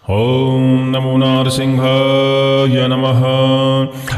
ओम नमो नारसिंहाय नमः।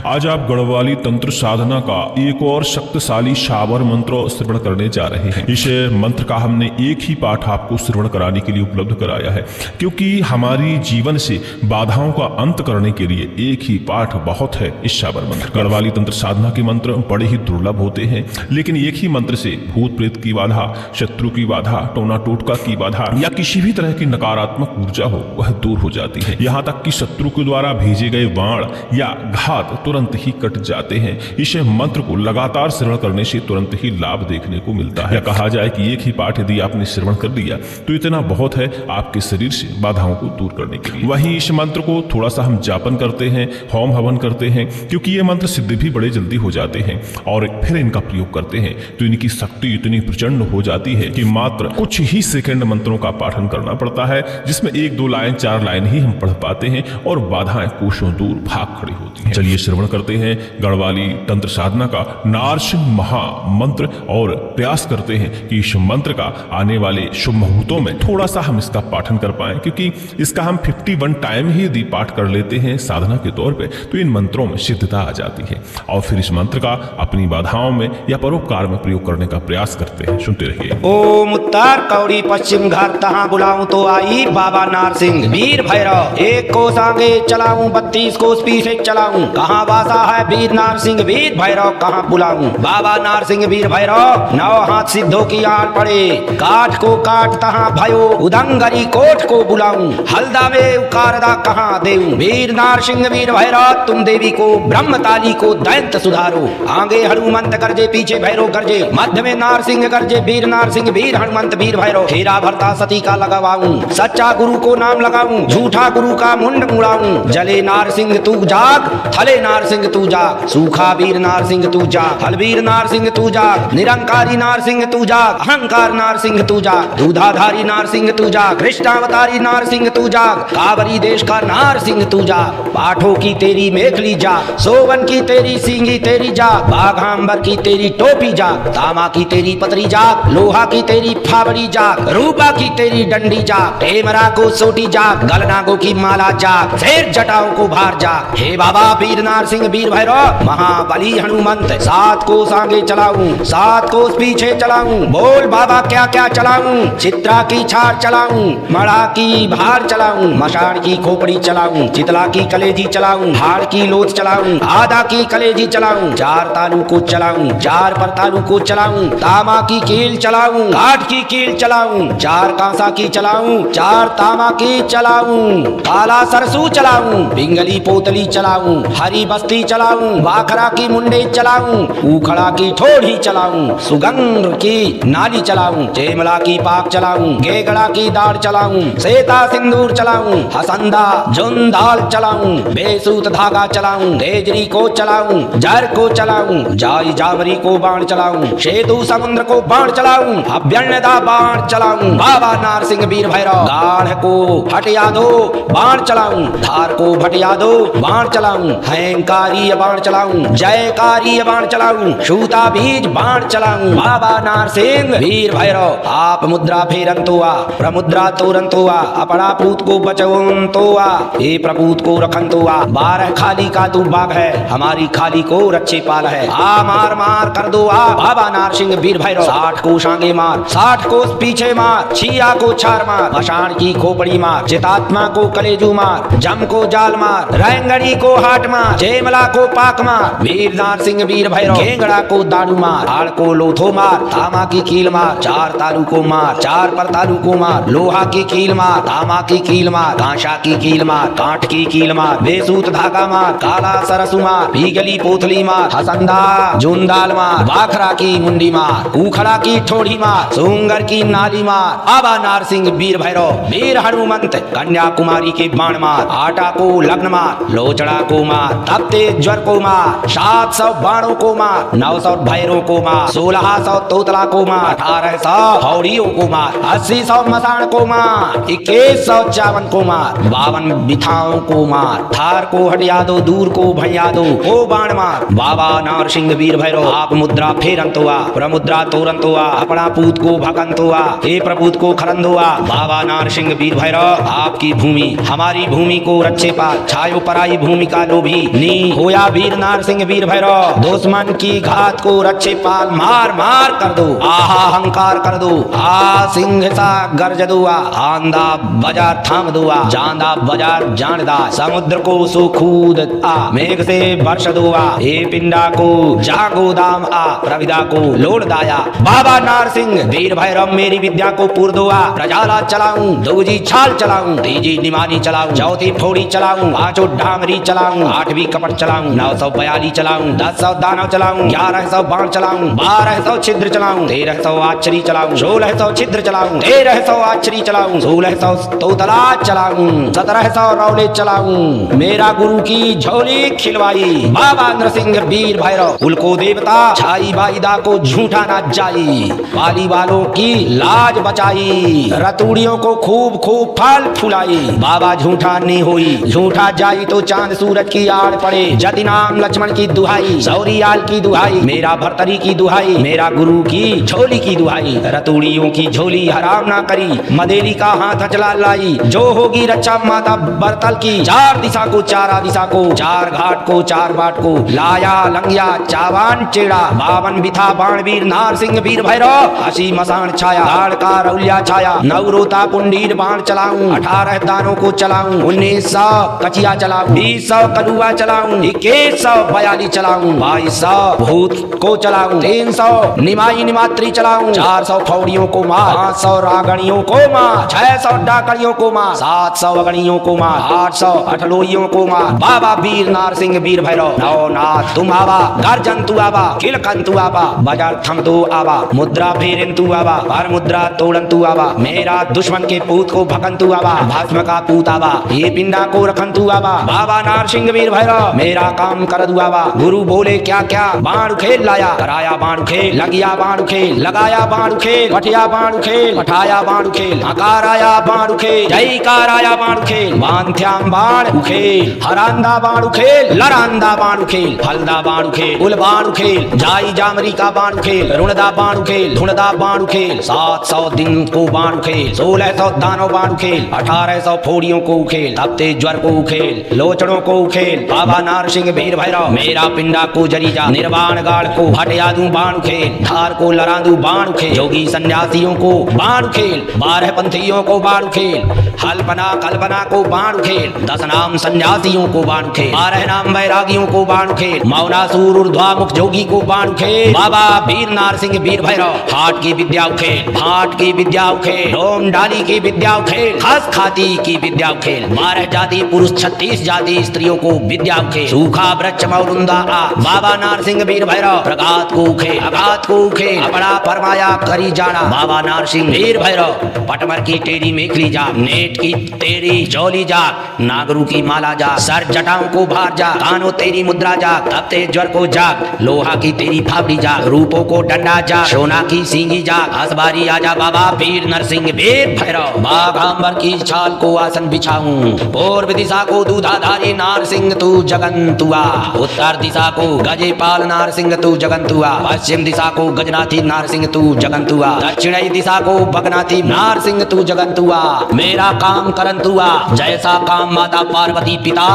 आज आप गढ़वाली तंत्र साधना का एक और शक्तिशाली शाबर मंत्र श्रवण करने जा रहे हैं। इस मंत्र का हमने एक ही पाठ आपको श्रवण कराने के लिए उपलब्ध कराया है, क्योंकि हमारी जीवन से बाधाओं का अंत करने के लिए एक ही पाठ बहुत है। इस शाबर मंत्र, गढ़वाली तंत्र साधना के मंत्र बड़े ही दुर्लभ होते हैं, लेकिन एक ही मंत्र से भूत प्रेत की बाधा, शत्रु की बाधा, टोना टोटका की बाधा या किसी भी तरह की नकारात्मक ऊर्जा हो वह दूर हो जाती है। यहाँ तक कि शत्रु के द्वारा भेजे गए बाण या घात तुरंत ही कट जाते हैं। इस मंत्र को लगातार श्रवण करने से तुरंत ही लाभ देखने को मिलता है। या कहा जाए कि एक ही पाठ यदि आपने श्रवण कर लिया तो इतना बहुत है आपके शरीर से बाधाओं को दूर करने के लिए। वहीं इस मंत्र को थोड़ा सा हम जापन करते हैं, होम हवन करते हैं, क्योंकि ये मंत्र सिद्ध भी बड़े जल्दी हो जाते हैं। और फिर इनका प्रयोग करते हैं तो इनकी शक्ति इतनी प्रचंड हो जाती है कि मात्र कुछ ही सेकंड मंत्रों का पाठन करना पड़ता है, जिसमें 1-2 लाइन 4 लाइन ही हम पढ़ पाते हैं और बाधाएं कोसों दूर भाग खड़ी होती हैं। चलिए श्रवण करते हैं गढ़वाली तंत्र साधना का नारसिंह महा मंत्र और प्रयास करते हैं कि इस मंत्र का आने वाले शुभ मुहूर्तों में थोड़ा सा हम इसका पाठन कर पाएं, क्योंकि इसका हम 51 टाइम ही यदि पाठ कर लेते हैं साधना के तौर पे तो इन मंत्रों में सिद्धता आ जाती है। और फिर इस मंत्र का अपनी बाधाओं में या परोपकार में प्रयोग करने का प्रयास करते हैं। सुनते रहिए। ओम उत्तर कौड़ी पश्चिम घर तहाँ बुलाऊं तो आई बाबा नारसिंह वीर भैरव। एक कोस आगे चलाऊं 32 कोस पीछे चलाऊं, कहाँ वासा है वीर नारसिंह वीर भैरव कहाँ बुलाऊं। बाबा नारसिंह वीर भैरव 9 हाथ सिद्धों की आड़ पड़े, काठ को काट तहाँ भयो उदंगरी कोठ को बुलाऊं। हल्दा में उकारदा कहाँ देऊं, वीर नारसिंह वीर भैरव तुम देवी को ब्रह्मताली को दैत्य सुधारो। आगे हनुमंत गर्जे पीछे भैरव गर्जे, मध्य में नारसिंह गर्जे वीर नारसिंह वीर हनुमंत वीर भैरव। फेरा भरता सती का लगावाऊं, सच्चा गुरु को नाम लगाऊं, झूठा गुरु का मुंड मुड़ाऊं। जले नारसिंह तू जाग, थले नारसिंह तू जाग, सूखा वीर नारसिंह तू जाग, हलवीर नारसिंह तू जाग, निरंकारी नारसिंह तू जाग, अहंकार नारसिंह तू जाग, दूधाधारी नारसिंह तू जाग, कृष्णावतारी नारसिंह तू जाग, कावरी देश का नारसिंह तू जाग। पाठों की तेरी मेखली जाग, सोवन की तेरी सींगी तेरी जाग, बाघांबर की तेरी टोपी जाग, तामा की तेरी पतरी जाग, लोहा की तेरी फावड़ी जाग, रूपा की तेरी डंडी जाग, टेमरा को सोटी जाग, गलनागो की माला जाग, शेर जटाओं को भार जाग। हे बाबा वीर नारसिंह वीर भैरव महाबली हनुमंत 7 कोस आगे चलाऊं 7 कोस पीछे चलाऊं, बोल बाबा क्या क्या चलाऊं। चित्रा की छाड़ चलाऊं, मड़ा की भार चलाऊं, मशान की खोपड़ी चलाऊं, चितला की कलेजी चलाऊं, हाड़ की लोथ चलाऊं, आधा की कलेजी चलाऊं, 4 तालू को चलाऊं, 4 परतालू को चलाऊं, तामा की कील चलाऊं, काठ की कील चलाऊं, 4 कांसा की चलाऊं, 4 तामा की चलाऊं, काला सरसू चलाऊं, बिंगली पोतली चलाऊं, हरी बस्ती चलाऊं, वाखरा की मुंडे चलाऊं, उखड़ा की ठोड़ी चलाऊं, सुगंध की नाली चलाऊं, चेमला की पाक चलाऊं, गेगड़ा की दाढ़ चलाऊं, सेता सिंदूर चलाऊं, हसंदा जुंदाल चलाऊं, बेसूत धागा चलाऊं, तेजरी को चलाऊं, जर को चलाऊं, जाई जावरी को बाण चलाऊं, शेतु समुद्र को बाण चलाऊं, अभ्यण्यदा बाण चलाऊं। बाबा नारसिंह वीर भैरव गाढ़ को हटिया दो बाण चलाऊं, धार को भटिया दो बाण चलाऊं, हंकारी बाण चलाऊं, जयकारी बाण चलाऊं, शूता बीज बाण चलाऊं। बाबा नारसिंह वीर भैरव आप मुद्रा फेरंतो आ, प्रमुद्रा तोरंतो आ, अपना पूत को बचवंतो आ, ये प्रपूत को रखंतो आ। 12 खाली का तू बाग है, हमारी खाली को रच्छे पाल है, आ मार मार कर दो आ। बाबा नारसिंह वीर भैरव 60 कोस आगे मार, 60 कोस पीछे मार, छिया को छार मार, मशान की खोपड़ी मार, चितात्मा को कलेजू मार, जम को जाल मार, रैंगड़ी को हाट मार, चेमला को पाक मार, वीर नारसिंह वीर भैरव गेंगड़ा को दाड़ू मार, हाड़ को लोथो मार, तामा की कील मार, 4 तालू को मार, 4 परतालू को मार, लोहा की कील मार, तामा की कील मार, कांसा की कील मार, कांट की कील मार, बेसूत धागा मार, काला सरसु मार, भीगली पोथली मार, हसंदा जुंदाल मार, वाखरा की मुंडी मार, उखड़ा की ठोड़ी मार, सुंगर की नाली मार। बाबा नारसिंह वीर भैरव वीर हनुमंत कन्याकुमारी के बाण मार, आटा को लग्न मार, लोचड़ा को मार, तपते ज्वर को मार, 700 बाणों को मार, 900 भैरों को मार, 1600 तोतला को मार, 1800 हौड़ियों को मार, 80 मसान को मार, 2154 को मार, 52 बिथाओं को मार, थार को हटिया दो दूर को भैया दो ओ बाण मार। बाबा नारसिंह वीर भैरव आप मुद्रा फेरंतो आ, प्रमुद्रा तोरंतो आ, अपना पूत को भगंतो आ, हे प्रपूत को खरंदो आ। बाबा नारसिंह वीर भैरव आप आपकी भूमि हमारी भूमि को रक्षे पाल, छायो पराई भूमि का लोभी, नी होया वीर नारसिंह वीर भैरव, दुश्मन की घात को रक्षे पाल, मार मार कर दो, आहा हंकार कर दो, आ सिंह सा गर्ज दुआ, आंदा बाजार थाम दुआ, जांदा बाजार जानदा, समुद्र को सुखूद आ, मेघ से वर्ष दुआ, ए पिंडा को जागो दाम आ, प्रविदा को लोड दाया, बाबा नारसिंह वीर भैरव मेरी विद्या को पूर दुआ, प्रजाला चलाऊं, दूजी छाल चलाऊं, तीजी निमानी चलाऊं, चौथी फोड़ी चलाऊं, पांचों डांगरी चलाऊं, आठवीं कपट चलाऊं, 942 चलाऊं, 1000 दानव चलाऊं, 1100 बाण चलाऊं, 1200 छिद्र चलाऊं, 1300 आचरी चलाऊं, 1600 छिद्र चलाऊं, 1300 आचरी चलाऊं, 1600 तोतला चलाऊं, 1700 रौले चलाऊं, मेरा गुरु की झोली खिलवाई, बाबा नरसिंह वीर भैरव, कुल को देवता छाई बाईदा को झूठा ना जाई, वाली वालों की लाज बचाई, रतूड़ियों को खूब खूब फल फुलाई, बाबा झूठा नहीं हुई, झूठा जाई तो चांद सूरज की आड़ पड़े, जति नाम लक्ष्मण की दुहाई, सौरियाल की दुहाई, मेरा भरतरी की दुहाई, मेरा गुरु की झोली की दुहाई, रतूड़ियों की झोली हराम ना करी, मदेली का हाथ हचला लाई, जो होगी रक्षा माता बरतल की, चार दिशा को चारा दिशा को, चार घाट को चार बाट को, लाया लंगिया चावान चेड़ा, 52 बिथा बाण वीर नारसिंह वीर भैरव, हसी मसान छाया, गाड़ का रौलिया छाया, नवरोता पुंडीर बाण चलाऊं, 18 दानों को चलाऊं, 1900 कचिया चलाऊं, 2000 कलुआ चलाऊं, 2142 चलाऊं, 2200 भूत को चलाऊं, 300 निमाई निमात्री चलाऊं, 400 फौड़ियों को मार, 500 रागणियों को मार, 600 डाकड़ियों को मार, 700 अगणियों को मार, 800 अठलोइयों को मार, बाबा वीर नारसिंह वीर भैरव, नवनाथ तुम आवा, गर्जन तू आवा, किलकन तू आवा, बाजार थम तू आवा, मुद्रा फेरन तू आवा, पर मुद्रा तोड़न तू आवा, मेरा दुश्मन के पूत को भकन तू आवा, भस्म का पूत आवा, ये पिंडा को रखन तू आवा, बाबा नारसिंह वीर भैरव मेरा काम कर दू आवा, गुरु बोले क्या क्या बाण खेल लाया, कराया बाण खेल, लगिया बाण खेल, लगाया बाण खेल, पठिया बाण खेल, पठाया बाण खेल, हकार आया बाण खेल, जयकार आया बाण खेल, बांध्याम बाण उखेल, हरांदा बाण उखेल, लरांदा बाण उखेल, फलदा बाण उखेल, उल बाण उखेल, जाई जामरी का बाण उखेल, रुणदा बाण उखेल, धुणदा बाण उखेल, 700 दिन को बाण उखेल, 1600 दानव बाण उखेल, 1800 फोड़ियों को उखेल, हफ्ते ज्वर को उखेल, लोचड़ों को उखेल, बाबा नारसिंह वीर भैरव मेरा पिंडा को जरी जा, निर्वाण गाड़ को हटिया दूं बाण उखेल, धार को लड़ा दूं बाण उखेल, जोगी सन्यासियों को बाण उखेल, 12 पंथियों को बाण उखेल, हल्पना कल्पना को बाण उखेल, 10 नाम सन्यासियों को बाण उखेल, 12 नाम बैरागियों को बाण उखेल, मौनासुर ऊर्ध्वामुख जोगी को बाण उखेल, बाबा वीर नारसिंह वीर भैरव हाट की विद्या उखेल, भाट की विद्या उखेल, डोम डाली की विद्या उखेल, खस खाती की विद्या उखेल, 12 जाति पुरुष 36 जाति स्त्रियों को विद्या उखेल, सूखा वृक्ष मौरुंदा आ, बाबा नारसिंह वीर भैरव प्रघात को उखेल, आघात को उखेल, अपना फरमाया करी जाना, बाबा नारसिंह वीर भैरव पटमर की टेढ़ी मेखली जा, नेट की तेरी चौली जा, नागरू की माला जा, सर जटाओं को भार जा, कानों तेरी मुद्रा जा, तपते ज्वर को जाग, लोहा की तेरी फावड़ी जा, रूपों को डंडा जा, सोना की सींगी जा, हसबारी आजा बाबा वीर नरसिंह वीर भैरव, बाघांबर की छाल को आसन बिछाऊं, पूर्व दिशा को दूधाधारी नारसिंह तू जगंतुआ, उत्तर दिशा को गजेपाल नारसिंह तू जगंतुआ, पश्चिम दिशा को गजनाथी नारसिंह तू जगंतुआ, दक्षिणी दिशा को भगनाथी नारसिंह तू जगंतुआ, मेरा काम करंतुआ, जैसा काम माता पार्वती पिता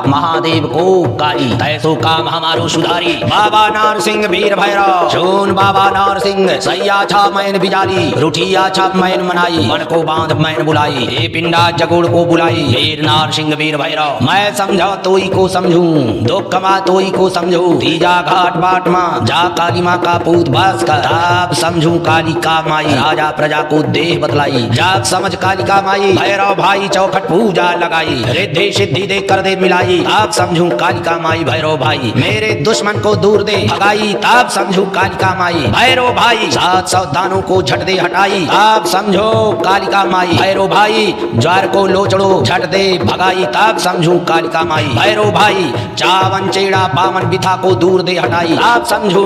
महादेव को कारी, तैसो काम हमारो सुधारी, बाबा नारसिंह वीर भैरव चून बाबा नारसिंह सैया छा मैन बिजाली, रुठिया छा मैन मनाई, मन को बांध मैन बुलाई, ये पिंडा जगोड़ को बुलाई, वीर नारसिंह वीर भैरव मैं समझा तोई को समझूं, दुख मा तोई को समझू, तीजा घाट बाट मां जा काली माँ का पूत बस कर, तब समझू काली का माई, राजा प्रजा को देह बतलाई, जाग समझ काली का माई, भैरव भाई चौखट पूजा लगाई, रिद्धि सिद्धि दे कर दे मिलाई, तब समझू काली का माई, भैरव भाई मेरे दुश्मन को दूर दे भगाई, तब समझू काली का माई, भैरव भाई 700 दानों को झट दे हटाई, तब समझो काली का माई, भैरव भाई ज्वार को लोचड़ो झट दे भगाई, तब समझू काली का माई, भैरव भाई 52 चेड़ा 52 बिथा को दूर दे हटाई, तब समझू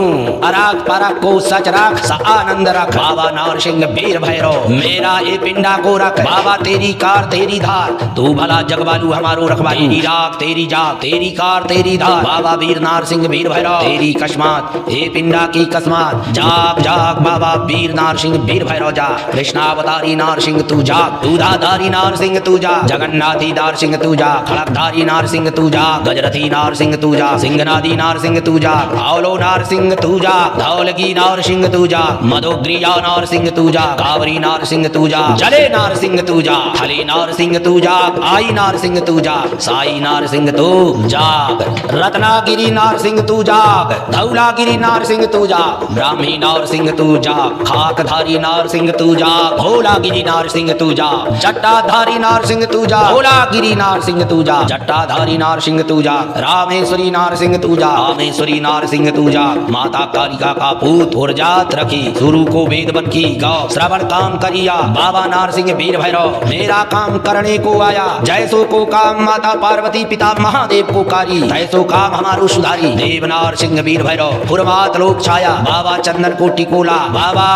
अराग पराग को सच रख सा आनंद रख, बाबा नारसिंह वीर भैरव मेरा ये पिंडा को रख, बाबा तेरी कार तेरी धार, तू भला जगवालू हमारो रखवाई, तेरी राग तेरी जाग तेरी कार तेरी धार, बाबा वीर नारसिंह वीर भैरव तेरी कस्मात हे पिंडा की कस्मात, जाग जाग बाबा वीर नारसिंह वीर भैरव जाग, कृष्णावतारी नारसिंह तू जाग, दूधाधारी नारसिंह नारसिंह तू जा, जगन्नाथी नारसिंह तू जा, खड़कधारी नारसिंह तू जा, गजरथी नारसिंह तू जा, सिंहनादी नारसिंह तू जा, औलो नारसिंह तू जा, धौलकी नारसिंह तू जा, मधुग्रीया नारसिंह तू जा, कावरी नारसिंह तू जा, जले नारसिंह तू जा, थले नारसिंह तू जा, आई नारसिंह तू जा, साई नारसिंह तू जाग, रत्नागिरी नारसिंह तू जाग, धौलागिरी नारसिंह तू जाग, ब्राह्मी नारसिंह तू जाग, खाकधारी नारसिंह तू जाग, भोलागिरी नारसिंह तू जाग, जट्टाधारी नारसिंह तू जाग, भोलागिरी नारसिंह तू जाग, जट्टाधारी नारसिंह तू जाग, रामेश्वरी नारसिंह तू जाग, रामेश्वरी नारसिंह तू जाग, माता कालिका का पूत और जात रखी, गुरु को वेद बन की गौ, श्रवण काम करिया, बाबा नारसिंह वीर भैरव मेरा काम करने को आया, जैसो को काम माता पार्वती पिता महादेव को कारी, तैसो काम हमारो सुधारी, देव नारसिंह वीर भैरव पुरमात लोक छाया, बाबा चंदन को टिकोला, बाबा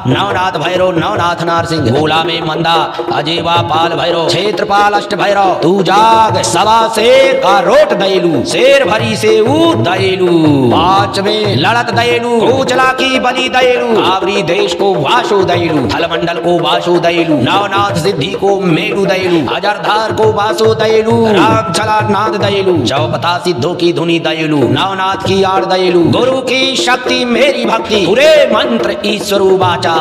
नवनाथ भैरव नवनाथ नारसिंह, गोला में मंदा अजेवा पाल भैरव, क्षेत्रपाल अष्ट भैरव तू जाग, सवा शेर का रोट दयलू, शेर भरी से ऊ दयलू, पांच में लड़त दयलू, कोचला की बलि दयलू, कावरी देश को वाशो दयलू, थलमंडल को वाशो दयलू, नवनाथ सिद्धि को मेरू दयलू, अजरधार को वासो दयलू, राम चला नाद दयलू, चौपता सिद्धों की धुनी दयलू, नवनाथ की आड़ दयलू, गुरु की शक्ति मेरी भक्ति, पूरे मंत्र ईश्वरु वाचा।